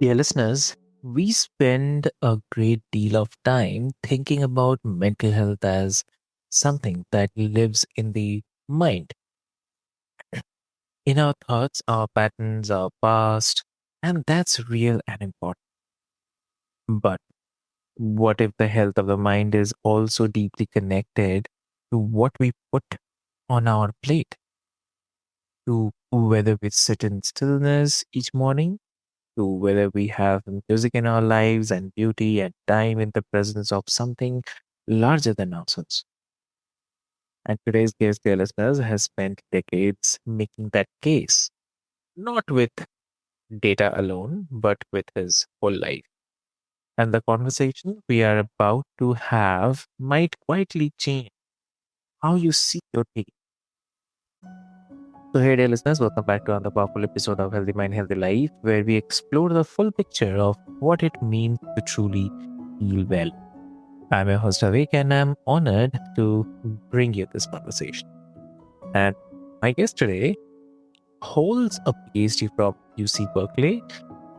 Dear listeners, we spend a great deal of time thinking about mental health as something that lives in the mind, in our thoughts, our patterns, our past, and that's real and important. But what if the health of the mind is also deeply connected to what we put on our plate, to whether we sit in stillness each morning? To whether we have music in our lives and beauty and time in the presence of something larger than ourselves. And today's guest, dear listeners, has spent decades making that case, not with data alone, but with his whole life. And the conversation we are about to have might quietly change how you see your day. So, hey, dear listeners, welcome back to another powerful episode of Healthy Mind, Healthy Life, where we explore the full picture of what it means to truly feel well. I'm your host Avik, and I'm honored to bring you this conversation. And my guest today holds a PhD from UC Berkeley,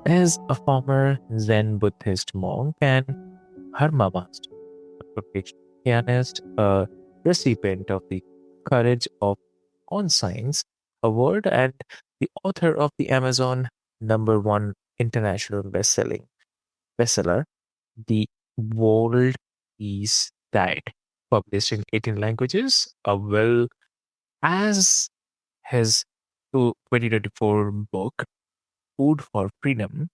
is a former Zen Buddhist monk and Dharma master, a professional pianist, a recipient of the Courage of Conscience award, and the author of the Amazon #1 international bestseller, The World Peace Diet, published in 18 languages, as his 2024 book, Food for Freedom.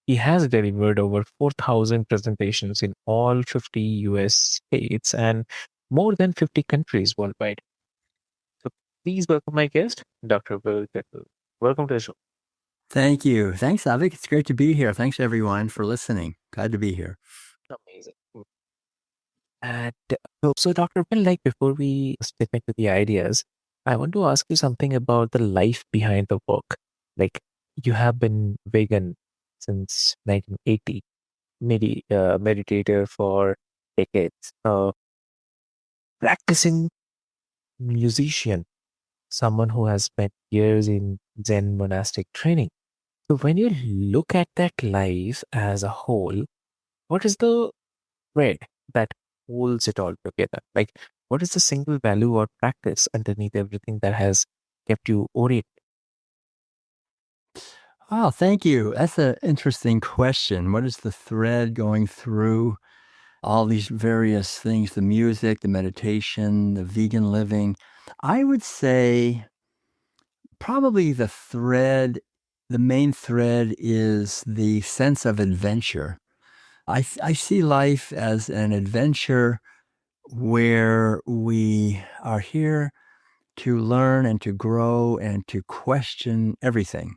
He has delivered over 4,000 presentations in all 50 US states and more than 50 countries worldwide. So please welcome my guest, Dr. Will Tuttle. Welcome to the show. Thank you. Thanks, Avik. It's great to be here. Thanks, everyone, for listening. Glad to be here. Amazing. And so, Dr. Will, like before we step into the ideas, I want to ask you something about the life behind the work. Like you have been vegan since 1980, meditator for decades, practicing musician, someone who has spent years in Zen monastic training. So when you look at that life as a whole, what is the thread that holds it all together? Like, what is the single value or practice underneath everything that has kept you oriented? Oh, thank you. That's an interesting question. What is the thread going through all these various things, the music, the meditation, the vegan living? I would say probably the main thread is the sense of adventure. I see life as an adventure where we are here to learn and to grow and to question everything.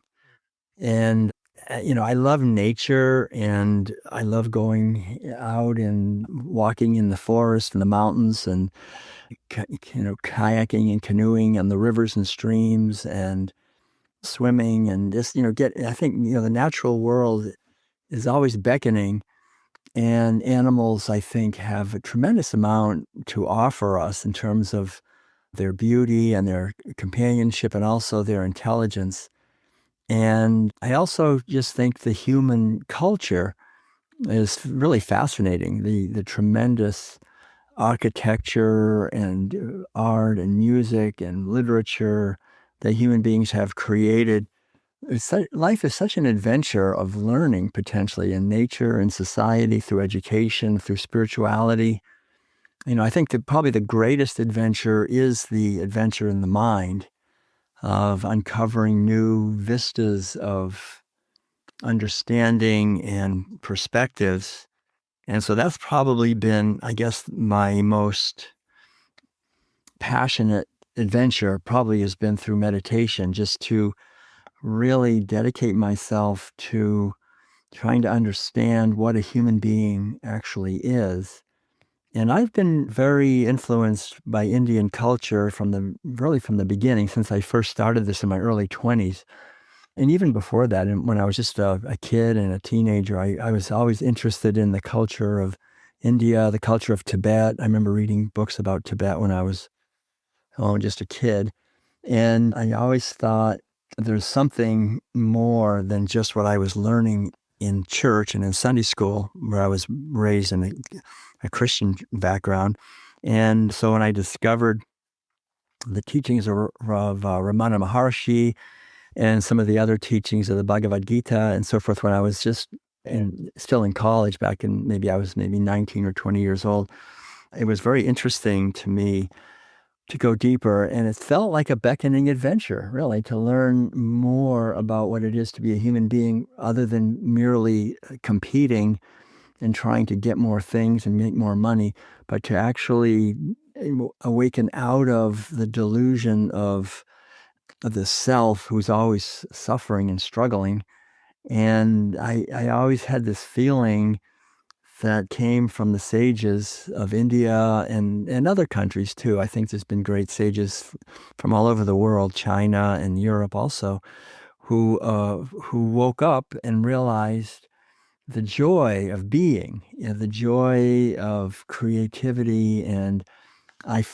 And, I love nature and I love going out and walking in the forest and the mountains and, kayaking and canoeing on the rivers and streams and swimming and just, I think, the natural world is always beckoning. And animals, I think, have a tremendous amount to offer us in terms of their beauty and their companionship and also their intelligence. And I also just think the human culture is really fascinating. The tremendous architecture and art and music and literature that human beings have created. Life is such an adventure of learning potentially in nature and society through education, through spirituality. I think that probably the greatest adventure is the adventure in the mind of uncovering new vistas of understanding and perspectives. And so that's probably been, I guess, my most passionate adventure probably has been through meditation, just to really dedicate myself to trying to understand what a human being actually is. And I've been very influenced by Indian culture from the beginning, since I first started this in my early 20s. And even before that, and when I was just a kid and a teenager, I was always interested in the culture of India, the culture of Tibet. I remember reading books about Tibet when I was just a kid. And I always thought there's something more than just what I was learning in church and in Sunday school, where I was raised in a Christian background. And so when I discovered the teachings of Ramana Maharshi and some of the other teachings of the Bhagavad Gita and so forth, when I was just still in college back in, maybe I was maybe 19 or 20 years old, it was very interesting to me to go deeper. And it felt like a beckoning adventure, really, to learn more about what it is to be a human being other than merely competing and trying to get more things and make more money, but to actually awaken out of the delusion of the self who's always suffering and struggling. And I always had this feeling that came from the sages of India and other countries too. I think there's been great sages from all over the world, China and Europe also, who woke up and realized the joy of being, the joy of creativity, and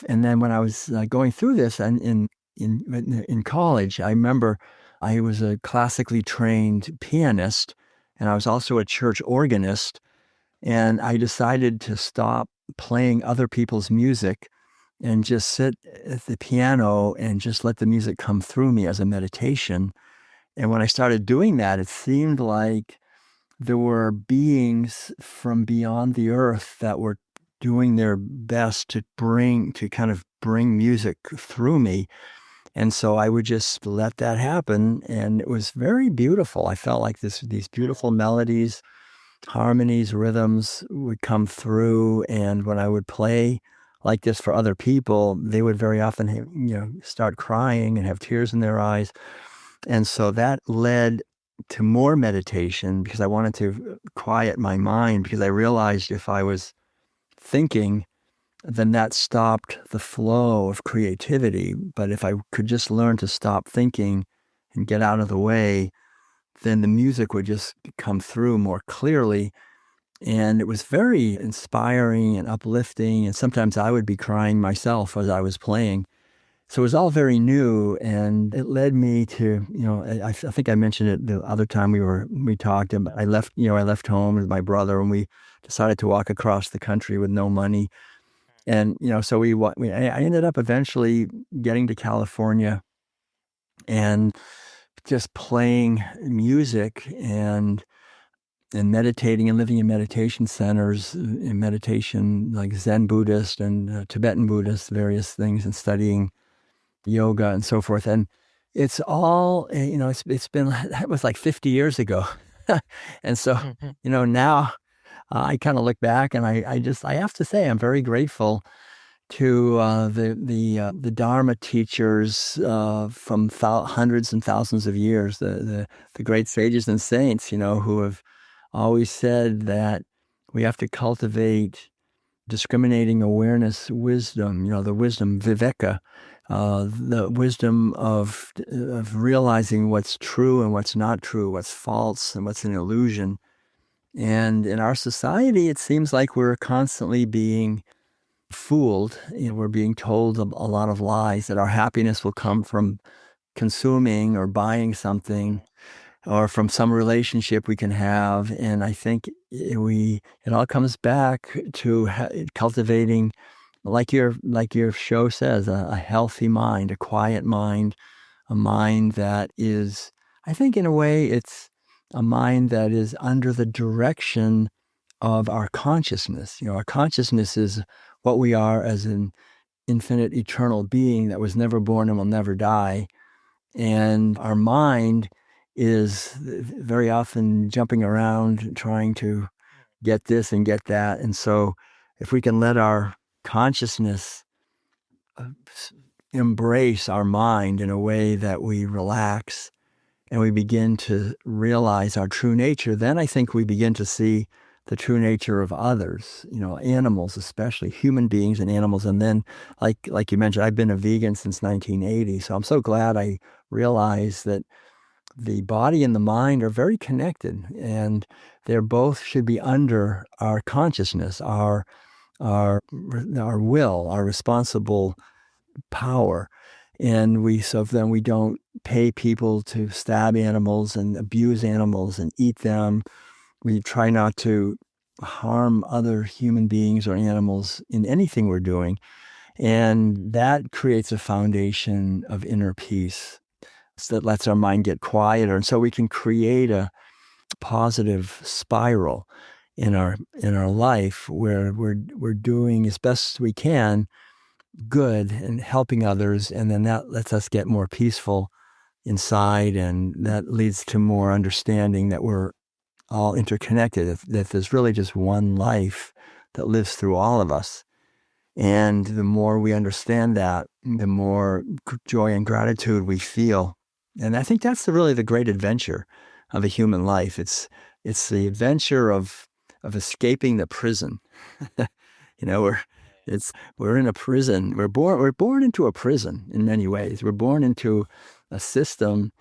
then when I was going through this and in college, I remember I was a classically trained pianist, and I was also a church organist, and I decided to stop playing other people's music and just sit at the piano and just let the music come through me as a meditation. And when I started doing that, it seemed like there were beings from beyond the earth that were doing their best to kind of bring music through me. And so I would just let that happen. And it was very beautiful. I felt like these beautiful melodies, harmonies, rhythms would come through. And when I would play like this for other people, they would very often, start crying and have tears in their eyes. And so that led to more meditation because I wanted to quiet my mind, because I realized if I was thinking, then that stopped the flow of creativity. But if I could just learn to stop thinking and get out of the way, then the music would just come through more clearly. And it was very inspiring and uplifting. And sometimes I would be crying myself as I was playing. So it was all very new, and it led me to, I think I mentioned it the other time we talked. And I left home with my brother, and we decided to walk across the country with no money. And so I ended up eventually getting to California and just playing music and meditating and living in meditation centers, in meditation like Zen Buddhist and Tibetan Buddhist, various things, and studying yoga and so forth. And it's all, it's been, that was like 50 years ago. And so, now I kind of look back and I have to say, I'm very grateful to the Dharma teachers from hundreds and thousands of years, the great sages and saints, who have always said that we have to cultivate discriminating awareness, wisdom, the wisdom, viveka, the wisdom of realizing what's true and what's not true, what's false and what's an illusion. And in our society, it seems like we're constantly being fooled. We're being told a lot of lies, that our happiness will come from consuming or buying something, or from some relationship we can have. And I think it all comes back to cultivating, like your show says, a healthy mind, a quiet mind, a mind that is, I think in a way, it's a mind that is under the direction of our consciousness. Our consciousness is what we are as an infinite eternal being that was never born and will never die. And our mind is very often jumping around trying to get this and get that. And so if we can let our consciousness embrace our mind in a way that we relax and we begin to realize our true nature, then I think we begin to see the true nature of others, animals, especially human beings and animals. And then, like you mentioned, I've been a vegan since 1980. So I'm so glad I realized that the body and the mind are very connected, and they're both should be under our consciousness, our will, our responsible power. And so then we don't pay people to stab animals and abuse animals and eat them. We try not to harm other human beings or animals in anything we're doing. And that creates a foundation of inner peace that lets our mind get quieter. And so we can create a positive spiral in our life where we're doing as best we can good and helping others, and then that lets us get more peaceful inside, and that leads to more understanding that we're all interconnected, that there's really just one life that lives through all of us. And the more we understand that, the more joy and gratitude we feel. And I think that's really the great adventure of a human life. It's the adventure of escaping the prison. You know, we're in a prison. We're born into a prison in many ways. We're born into a system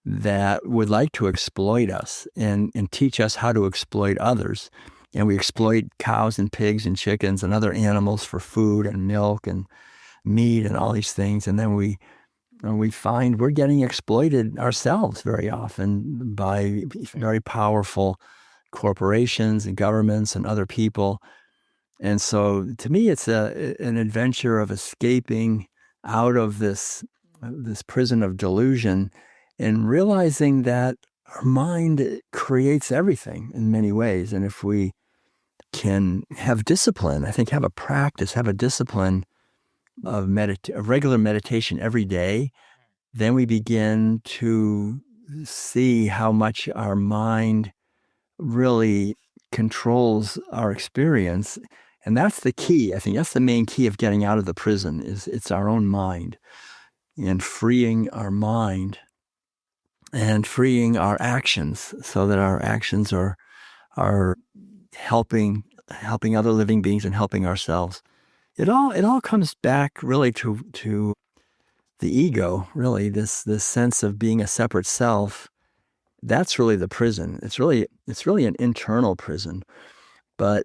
that would like to exploit us and teach us how to exploit others. And we exploit cows and pigs and chickens and other animals for food and milk and meat and all these things. And then we find we're getting exploited ourselves very often by very powerful corporations and governments and other people. And so to me, it's an adventure of escaping out of this prison of delusion and realizing that our mind creates everything in many ways. And if we can have discipline, I think have a practice, have a discipline of regular meditation every day, then we begin to see how much our mind really controls our experience. And that's the key. I think that's the main key of getting out of the prison is it's our own mind, and freeing our mind and freeing our actions so that our actions are helping other living beings and helping ourselves. It all comes back really to the ego, really, this sense of being a separate self. That's really the prison. It's really an internal prison, but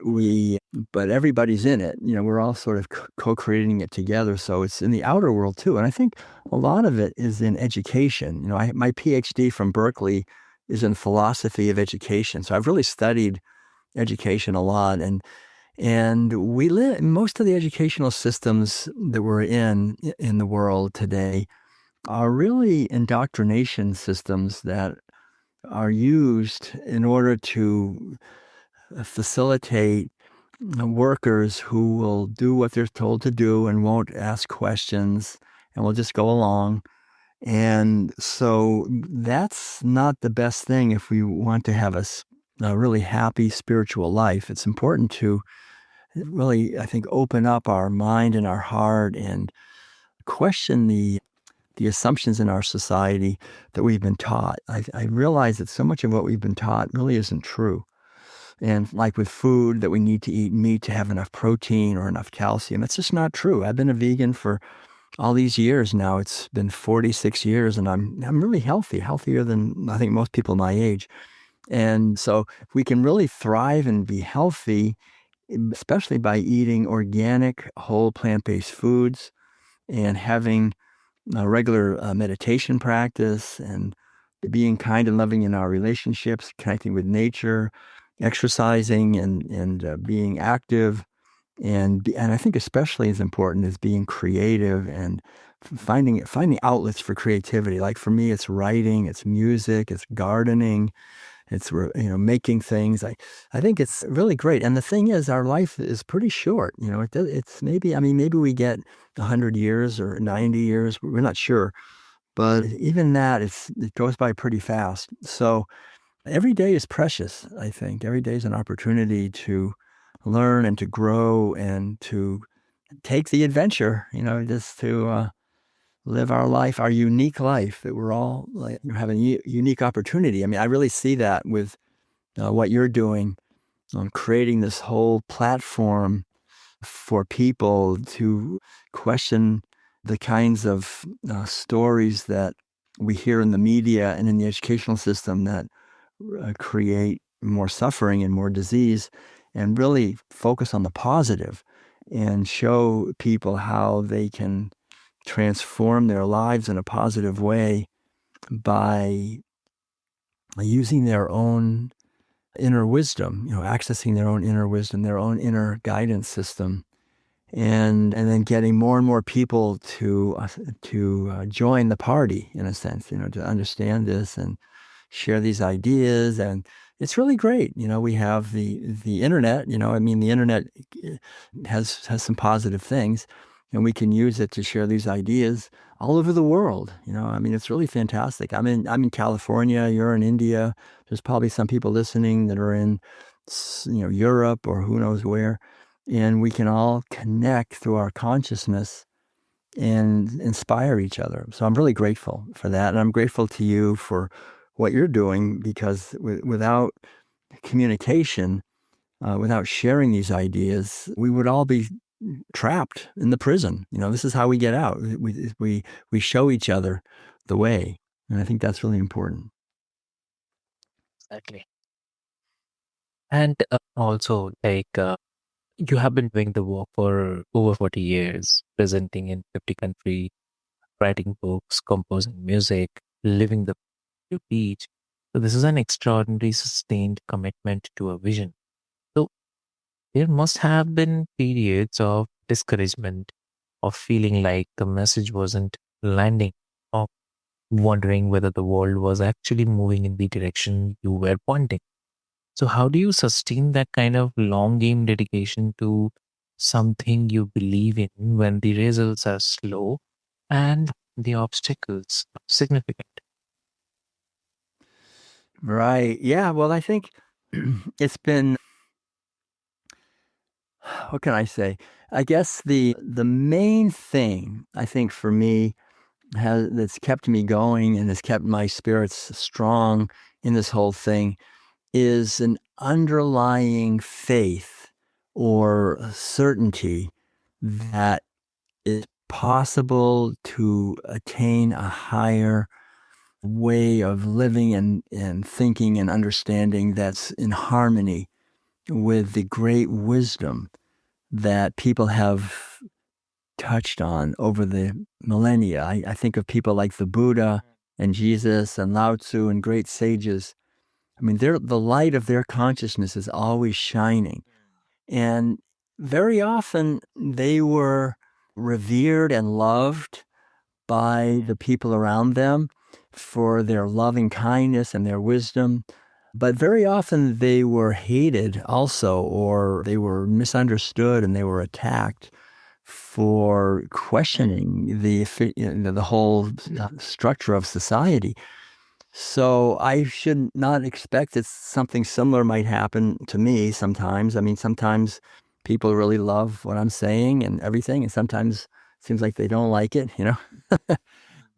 everybody's in it. You know, we're all sort of co-creating it together. So it's in the outer world too. And I think a lot of it is in education. You know, my PhD from Berkeley is in philosophy of education. So I've really studied education a lot, and we live most of the educational systems that we're in the world today are really indoctrination systems that are used in order to facilitate workers who will do what they're told to do and won't ask questions and will just go along. And so that's not the best thing if we want to have a really happy spiritual life. It's important to really, I think, open up our mind and our heart and question the assumptions in our society that we've been taught. I realize that so much of what we've been taught really isn't true. And like with food, that we need to eat meat to have enough protein or enough calcium. It's just not true. I've been a vegan for all these years now. It's been 46 years, and I'm really healthy, healthier than I think most people my age. And so we can really thrive and be healthy, especially by eating organic, whole plant-based foods and having a regular meditation practice and being kind and loving in our relationships, connecting with nature, exercising and being active. And I think especially as important is being creative and finding outlets for creativity. Like for me, it's writing, it's music, it's gardening, it's making things. I think it's really great. And the thing is, our life is pretty short. You know, it's maybe we get 100 years or 90 years. We're not sure, but even that it goes by pretty fast. So every day is precious. I think every day is an opportunity to learn and to grow and to take the adventure. You know, just to live our life, our unique life that we're all like having a unique opportunity. I mean, I really see that with what you're doing on creating this whole platform for people to question the kinds of stories that we hear in the media and in the educational system that create more suffering and more disease, and really focus on the positive and show people how they can transform their lives in a positive way by using their own inner wisdom, accessing their own inner wisdom, their own inner guidance system, and then getting more and more people to join the party in a sense, to understand this and share these ideas. And it's really great. We have the internet. I mean, the internet has some positive things, and we can use it to share these ideas all over the world. I mean, it's really fantastic. I'm in California. You're in India. There's probably some people listening that are in Europe or who knows where, and we can all connect through our consciousness and inspire each other. So I'm really grateful for that. And I'm grateful to you for what you're doing, because without communication, without sharing these ideas, we would all be trapped in the prison. This is how we get out. We show each other the way. And I think that's really important. Exactly. And also, you have been doing the work for over 40 years, presenting in 50 countries, writing books, composing music, living the you teach. So this is an extraordinary sustained commitment to a vision. So there must have been periods of discouragement, of feeling like the message wasn't landing, or wondering whether the world was actually moving in the direction you were pointing. So how do you sustain that kind of long game dedication to something you believe in when the results are slow and the obstacles are significant? Right. Yeah. Well, I think it's been, what can I say? I guess the main thing I think for me that's kept me going and has kept my spirits strong in this whole thing is an underlying faith or certainty that it's possible to attain a higher way of living and thinking and understanding that's in harmony with the great wisdom that people have touched on over the millennia. I think of people like the Buddha and Jesus and Lao Tzu and great sages. I mean, the light of their consciousness is always shining. And very often they were revered and loved by the people around them for their loving kindness and their wisdom. But very often they were hated also, or they were misunderstood and they were attacked for questioning the whole structure of society. So I should not expect that something similar might happen to me sometimes. I mean, sometimes people really love what I'm saying and everything, and sometimes it seems like they don't like it.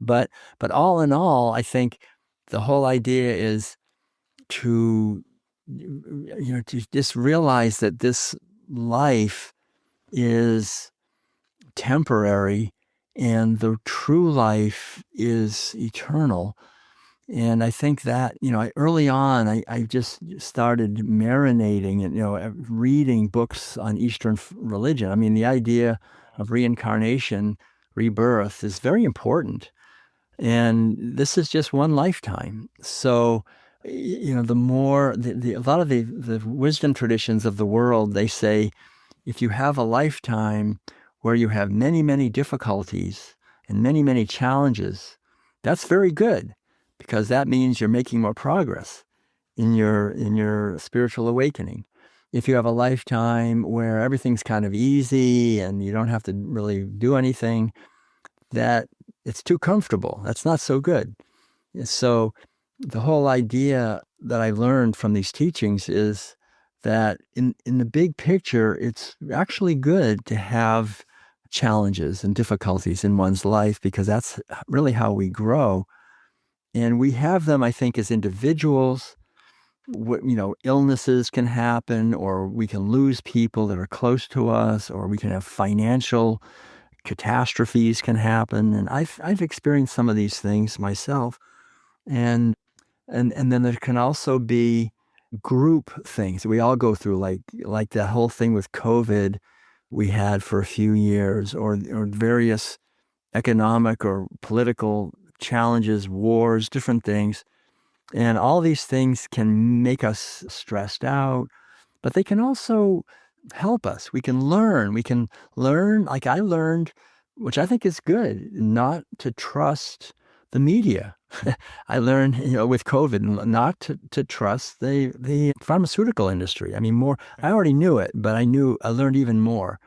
But but all in all, I think the whole idea is to to just realize that this life is temporary and the true life is eternal. And I think that, early on, I just started marinating and, reading books on Eastern religion. I mean, the idea of reincarnation, rebirth is very important. And this is just one lifetime. So, the more, a lot of the wisdom traditions of the world, they say, if you have a lifetime where you have many, many difficulties and many, many challenges, that's very good, because that means you're making more progress in your spiritual awakening. If you have a lifetime where everything's kind of easy and you don't have to really do anything, that it's too comfortable. That's not so good. So the whole idea that I learned from these teachings is that in the big picture, it's actually good to have challenges and difficulties in one's life, because that's really how we grow. And we have them, I think, as individuals. Illnesses can happen, or we can lose people that are close to us, or we can have financial catastrophes can happen. And I've experienced some of these things myself. And and then there can also be group things we all go through, like the whole thing with COVID we had for a few years, or various economic or political challenges, wars, different things. And all these things can make us stressed out, but they can also help us. We can learn. We can learn, like I learned, which I think is good, not to trust the media. I learned, with COVID, not to trust the pharmaceutical industry. I mean, more. I already knew it, but I learned even more.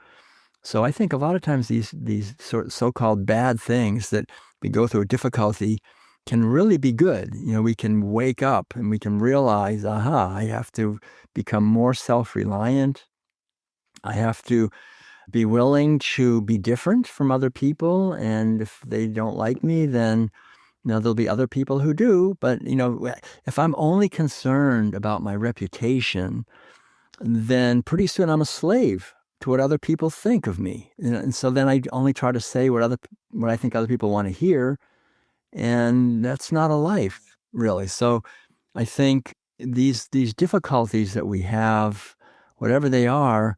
So I think a lot of times these so-called bad things that we go through a difficulty can really be good. We can wake up and we can realize, aha, I have to become more self-reliant. I have to be willing to be different from other people. And if they don't like me, then there'll be other people who do. But if I'm only concerned about my reputation, then pretty soon I'm a slave to what other people think of me. And so then I only try to say what I think other people want to hear, and that's not a life, really. So I think these difficulties that we have, whatever they are,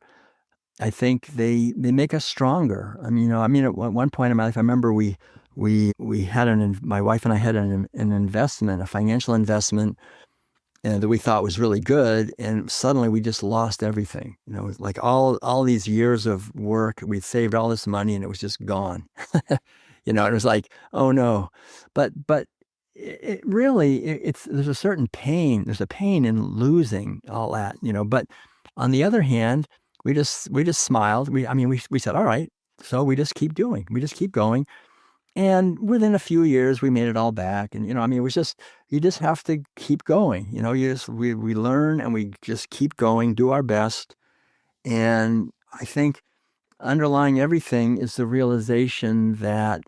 I think they make us stronger. I mean, at one point in my life, I remember we had my wife and I had an investment, a financial investment, and that we thought was really good, and suddenly we just lost everything. Like all these years of work, we'd saved all this money, and it was just gone. It was like, oh no. But it really, there's a certain pain. There's a pain in losing all that. But on the other hand, we just smiled. We said, all right. So we just keep doing. We just keep going. And within a few years, we made it all back. And, it was just, you just have to keep going. We learn and we just keep going, do our best. And I think underlying everything is the realization that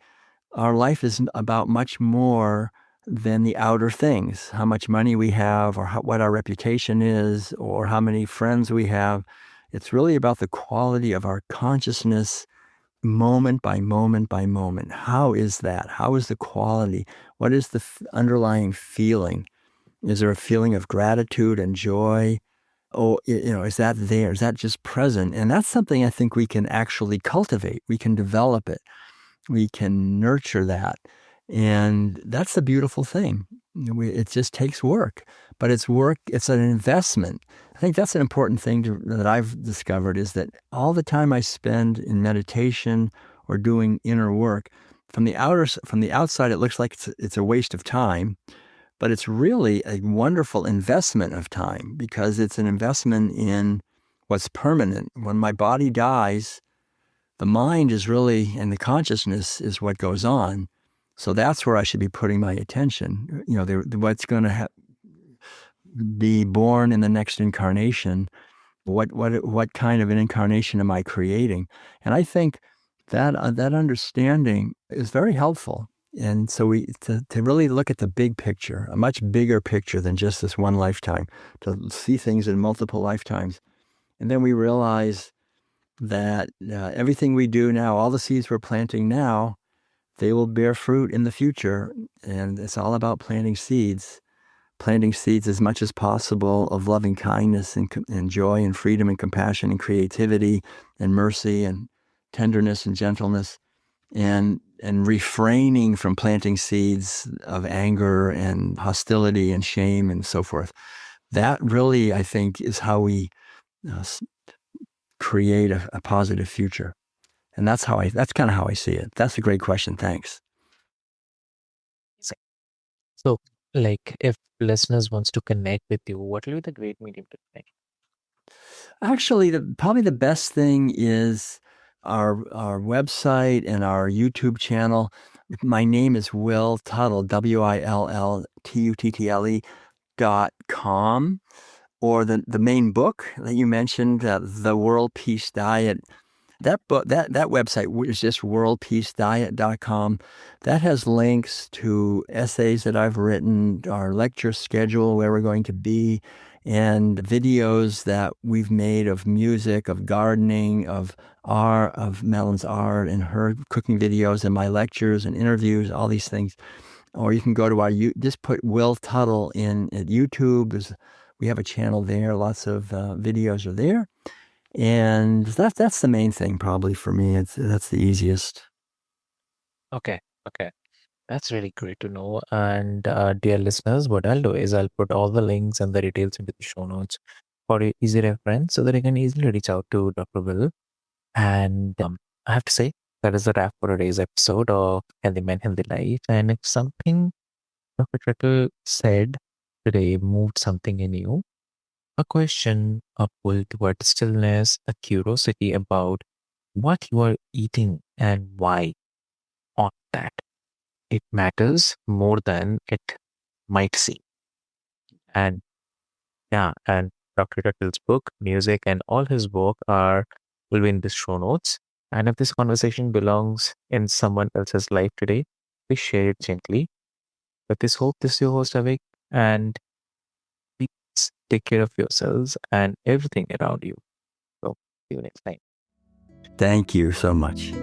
our life is about much more than the outer things, how much money we have, or what our reputation is, or how many friends we have. It's really about the quality of our consciousness moment by moment by moment. How is that? How is the quality? What is the underlying feeling? Is there a feeling of gratitude and joy? Oh, is that there? Is that just present? And that's something I think we can actually cultivate. We can develop it. We can nurture that. And that's a beautiful thing. It just takes work, but it's work. It's an investment. I think that's an important thing that I've discovered, is that all the time I spend in meditation or doing inner work, from the outside, it looks like it's a waste of time, but it's really a wonderful investment of time, because it's an investment in what's permanent. When my body dies, the mind is really, and the consciousness is what goes on. So that's where I should be putting my attention. What's going to be born in the next incarnation. What kind of an incarnation am I creating? And I think that understanding is very helpful. And so to really look at the big picture, a much bigger picture than just this one lifetime, to see things in multiple lifetimes. And then we realize that everything we do now, all the seeds we're planting now, they will bear fruit in the future. And it's all about planting seeds as much as possible of loving kindness and joy and freedom and compassion and creativity and mercy and tenderness and gentleness, and refraining from planting seeds of anger and hostility and shame and so forth. That really, I think, is how we uh, create a positive future. And that's kind of how I see it. That's a great question. Thanks. So, like, if listeners wants to connect with you, what will be the great medium to connect? Actually, probably the best thing is our website and our YouTube channel. My name is Will Tuttle, WILLTUTTLE.com, or the main book that you mentioned, The World Peace Diet. That book, that website is just worldpeacediet.com. That has links to essays that I've written, our lecture schedule, where we're going to be, and videos that we've made of music, of gardening, of art, of Madeline's art and her cooking videos, and my lectures and interviews, all these things. Or you can go to just put Will Tuttle in at YouTube. We have a channel there. Lots of videos are there. And that's the main thing probably for me. That's the easiest. Okay, okay. That's really great to know. And dear listeners, what I'll do is I'll put all the links and the details into the show notes for your easy reference so that you can easily reach out to Dr. Will. And I have to say, that is a wrap for today's episode of Healthy Men, Healthy Life. And if something Dr. Tuttle said today moved something in you, a question, a pull toward stillness, a curiosity about what you are eating and why on that. It matters more than it might seem. And yeah, and Dr. Tuttle's book, music, and all his work are will be in the show notes. And if this conversation belongs in someone else's life today, please share it gently. With this hope, this is your host Avik, and please take care of yourselves and everything around you. So see you next time. Thank you so much.